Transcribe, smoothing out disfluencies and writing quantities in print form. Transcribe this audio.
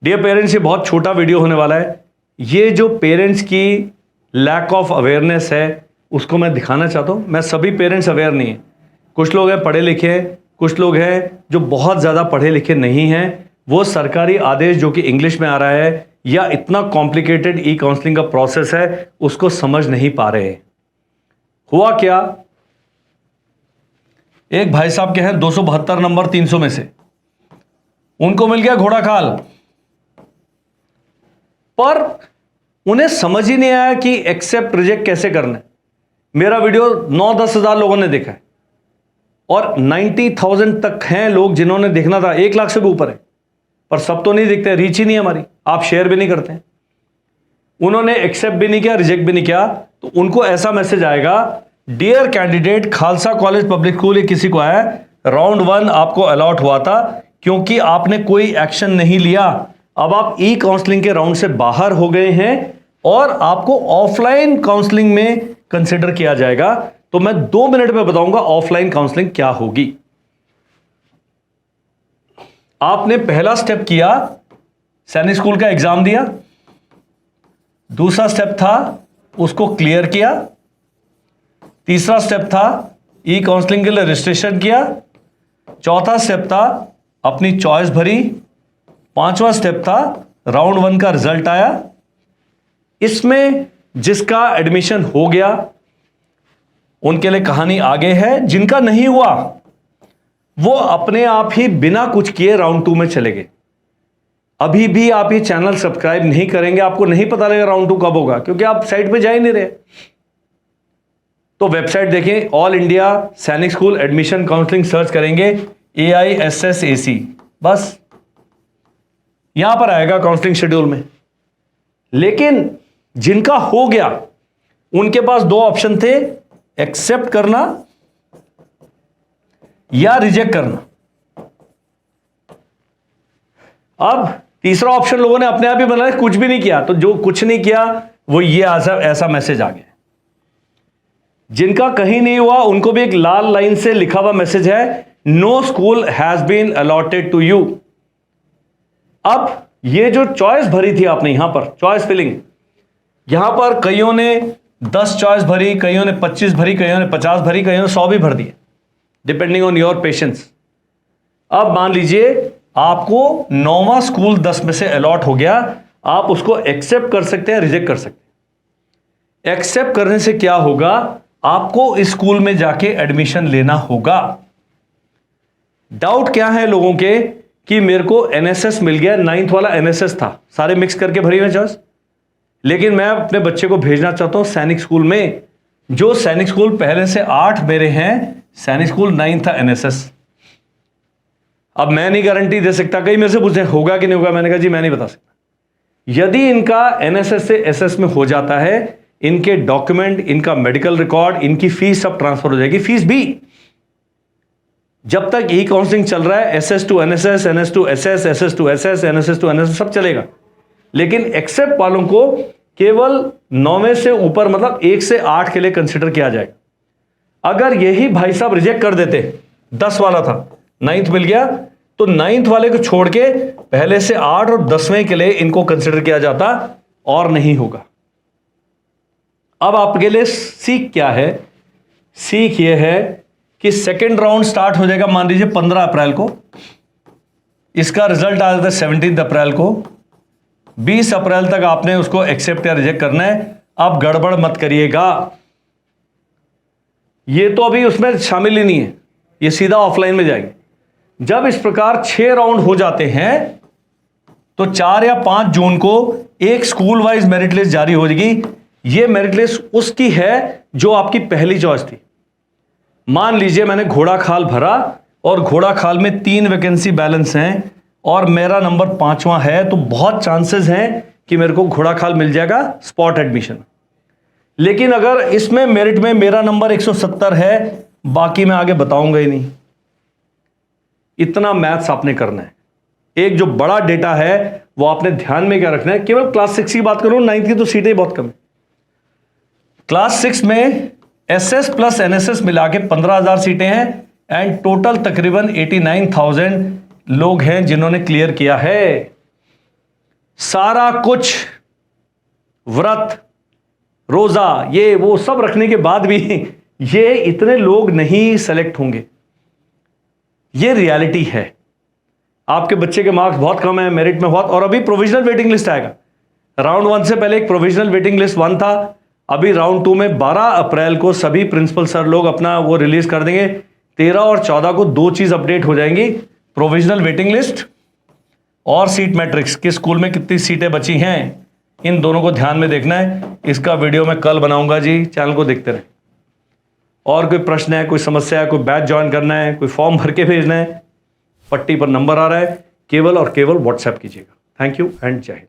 Dear parents, ये बहुत छोटा वीडियो होने वाला है। ये जो पेरेंट्स की लैक ऑफ अवेयरनेस है उसको मैं दिखाना चाहता हूँ। मैं सभी पेरेंट्स अवेयर नहीं है, कुछ लोग हैं पढ़े लिखे, कुछ लोग हैं जो बहुत ज़्यादा पढ़े लिखे नहीं हैं। वो सरकारी आदेश जो कि इंग्लिश में आ रहा है या इतना कॉम्प्लिकेटेड ई काउंसलिंग का प्रोसेस है उसको समझ नहीं पा रहे हैं। हुआ क्या, एक भाई साहब के हैं 272 नंबर 300 में से, उनको मिल गया घोड़ा खाल, पर उन्हें समझ ही नहीं आया कि एक्सेप्ट रिजेक्ट कैसे करना है। मेरा वीडियो 9-10 हज़ार लोगों ने देखा है और 90,000 तक हैं लोग जिन्होंने देखना था, 1 लाख से भी ऊपर है, पर सब तो नहीं दिखते, रीच ही नहीं हमारी, आप शेयर भी नहीं करते हैं। उन्होंने एक्सेप्ट भी नहीं किया, रिजेक्ट भी नहीं किया, तो उनको ऐसा मैसेज आएगा, dear candidate Khalsa college public school, ये किसी को आया, राउंड 1 आपको अलॉट हुआ था क्योंकि आपने कोई एक्शन नहीं लिया, अब आप ई काउंसलिंग के राउंड से बाहर हो गए हैं और आपको ऑफलाइन काउंसलिंग में कंसिडर किया जाएगा। तो मैं 2 मिनट में बताऊंगा ऑफलाइन काउंसलिंग क्या होगी। आपने पहला स्टेप किया, सैनिक स्कूल का एग्जाम दिया, दूसरा स्टेप था उसको क्लियर किया, तीसरा स्टेप था ई काउंसलिंग के लिए रजिस्ट्रेशन किया, चौथा स्टेप था अपनी चॉइस भरी, पांचवा स्टेप था राउंड 1 का रिजल्ट आया। इसमें जिसका एडमिशन हो गया उनके लिए कहानी आगे है, जिनका नहीं हुआ वो अपने आप ही बिना कुछ किए राउंड 2 में चले गए। अभी भी आप ये चैनल सब्सक्राइब नहीं करेंगे, आपको नहीं पता लगेगा राउंड 2 कब होगा, क्योंकि आप साइट पे जा ही नहीं रहे। तो वेबसाइट देखें, ऑल इंडिया सैनिक स्कूल एडमिशन काउंसलिंग सर्च करेंगे, AISSAC, बस यहां पर आएगा काउंसलिंग शेड्यूल में। लेकिन जिनका हो गया उनके पास 2 ऑप्शन थे, एक्सेप्ट करना या रिजेक्ट करना। अब तीसरा ऑप्शन लोगों ने अपने आप ही बनाया, कुछ भी नहीं किया। तो जो कुछ नहीं किया वो ये ऐसा मैसेज आ गया। जिनका कहीं नहीं हुआ उनको भी एक लाल लाइन से लिखा हुआ मैसेज है, no school has been allotted to you. अब ये जो चॉइस भरी थी आपने, यहां पर चॉइस फिलिंग, यहां पर कईयों ने 10 चॉइस भरी, कईयों ने 25 भरी, कईयों ने 50 भरी, कईयों ने 100 भी भर दिए, डिपेंडिंग ऑन योर पेशेंस। अब मान लीजिए आपको 9वां स्कूल 10 में से अलॉट हो गया, आप उसको एक्सेप्ट कर सकते हैं, रिजेक्ट कर सकते हैं। एक्सेप्ट करने से क्या होगा, आपको इस स्कूल में जाके एडमिशन लेना होगा। डाउट क्या है लोगों के कि मेरे को NSS मिल गया, 9th वाला NSS था, सारे मिक्स करके भरी हुई चॉइस, लेकिन मैं अपने बच्चे को भेजना चाहता हूं सैनिक स्कूल में, जो सैनिक स्कूल पहले से 8 मेरे हैं, सैनिक स्कूल 9 था NSS। अब मैं नहीं गारंटी दे सकता, कई मेरे से पूछे होगा कि नहीं होगा, मैंने कहा जी मैं नहीं बता सकता। यदि इनका NSS से SS में हो जाता है, इनके डॉक्यूमेंट, इनका मेडिकल रिकॉर्ड, इनकी फीस सब ट्रांसफर हो जाएगी। फीस भी जब तक ई काउंसलिंग चल रहा है, SS to NSS, NS to SS, SS to SS, NSS to NSS सब चलेगा। लेकिन एक्सेप्ट वालों को केवल 9वें से ऊपर, मतलब 1 से 8 के लिए कंसिडर किया जाएगा। अगर यही भाई साहब रिजेक्ट कर देते, 10 वाला था, 9th मिल गया, तो 9th वाले को छोड़ के पहले से 8 और 10वें के लिए इनको कंसिडर किया जाता, और नहीं होगा। अब आपके लिए सीख क्या है, सीख यह है कि सेकेंड राउंड स्टार्ट हो जाएगा, मान लीजिए 15 अप्रैल को, इसका रिजल्ट आ जाता है 17 अप्रैल को, 20 अप्रैल तक आपने उसको एक्सेप्ट या रिजेक्ट करना है। अब गड़बड़ मत करिएगा, ये तो अभी उसमें शामिल ही नहीं है, ये सीधा ऑफलाइन में जाएंगे। जब इस प्रकार 6 राउंड हो जाते हैं तो 4 या 5 जून को एक स्कूल वाइज मेरिट लिस्ट जारी हो जाएगी। ये मेरिट लिस्ट उसकी है जो आपकी पहली चॉइस थी। मान लीजिए मैंने घोड़ा खाल भरा और घोड़ा खाल में 3 वैकेंसी बैलेंस हैं और मेरा नंबर 5वां है, तो बहुत चांसेस हैं कि मेरे को घोड़ा खाल मिल जाएगा स्पॉट एडमिशन। लेकिन अगर इसमें मेरिट में मेरा नंबर 170 है, बाकी मैं आगे बताऊंगा ही नहीं। इतना मैथ्स आपने करना है। एक जो बड़ा डेटा है वो आपने ध्यान में क्या रखना है, केवल क्लास 6 की बात करूं, 9th की तो सीटें बहुत कम है। क्लास 6 में SS प्लस NSS मिला के 15,000 सीटें हैं एंड टोटल तकरीबन 89,000 लोग हैं जिन्होंने क्लियर किया है। सारा कुछ व्रत रोजा ये वो सब रखने के बाद भी ये इतने लोग नहीं सेलेक्ट होंगे। ये रियलिटी है। आपके बच्चे के मार्क्स बहुत कम है, मेरिट में बहुत, और अभी प्रोविजनल वेटिंग लिस्ट आएगा। राउंड 1 से पहले एक प्रोविजनल वेटिंग लिस्ट 1 था, अभी राउंड 2 में 12 अप्रैल को सभी प्रिंसिपल सर लोग अपना वो रिलीज कर देंगे। 13 और 14 को 2 चीज अपडेट हो जाएंगी, प्रोविजनल वेटिंग लिस्ट और सीट मैट्रिक्स, किस स्कूल में कितनी सीटें बची हैं, इन दोनों को ध्यान में देखना है। इसका वीडियो मैं कल बनाऊंगा जी, चैनल को देखते रहें। और कोई प्रश्न है, कोई समस्या है, कोई बैच ज्वाइन करना है, कोई फॉर्म भर के भेजना है, पट्टी पर नंबर आ रहा है, केवल और केवल व्हाट्सएप कीजिएगा। थैंक यू एंड जय हिंद।